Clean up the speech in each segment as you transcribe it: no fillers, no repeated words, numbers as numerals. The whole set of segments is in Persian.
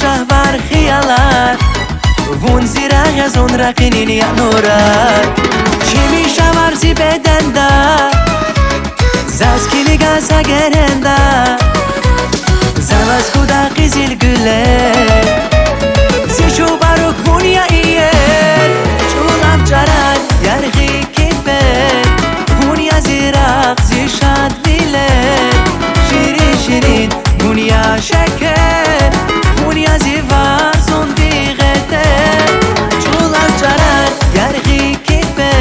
شهر خیالات وون زیرا غزون رقینین یا نورات چی میشه ورزی بدنده زسکیلی گازا گرنده زواز خدا قیزیل گله زیشو باروک وون یا ایل چولم جرد یرغی کیفه وون یا زیراق زیشاد بیله شیرین شیرین وون یا شکر وون یا زیوار زون دیغته چولم جرد یرغی کیفه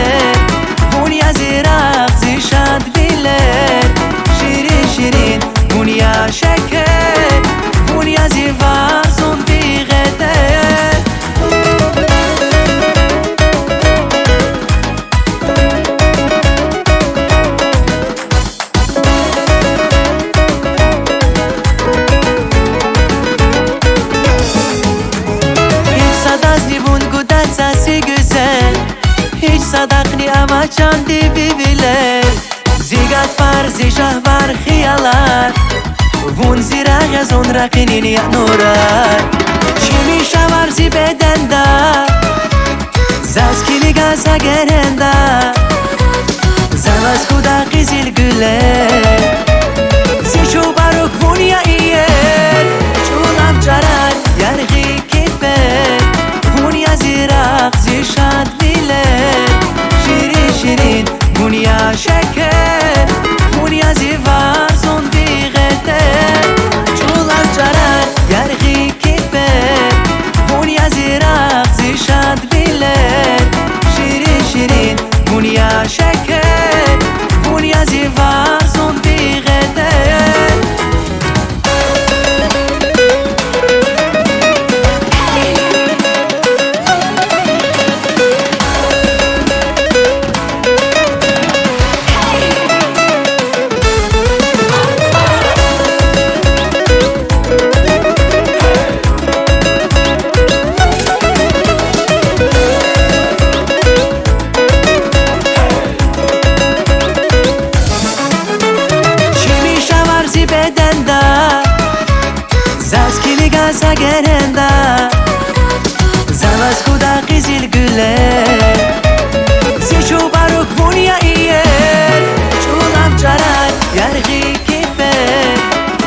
وون یا زیراق زیشاد بیله شیرین شیرین وون یا شکر وون یا زیوار زون دیغته hiç sadakni ama çandi bibile zigat farzi şahvar khiyalar vun zira yazon raqinin ya nurar çimi şavarzi bedenda zaskili gaza gerenda zavaz kuda qizil güle zichu baruk vun ya iyel chulam jarar yarghi kifet vun ya ziraq zishad شیرین وون یا شکر وون یا زیوار زون دیغته چولم جرد یرغی کیفه وون یا زیراق زیشاد بیلد شیرین شیرین وون یا شکر وون یا زیوار زون دیغته zaskili gaza gerenda zavaz kuda qizil güle zichu baruk vun ya iyel chulam jarar yarghi kife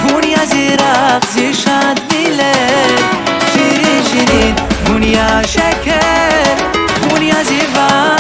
vun ya ziraq zishad bilet şirin şirin vun ya şeker vun ya zivar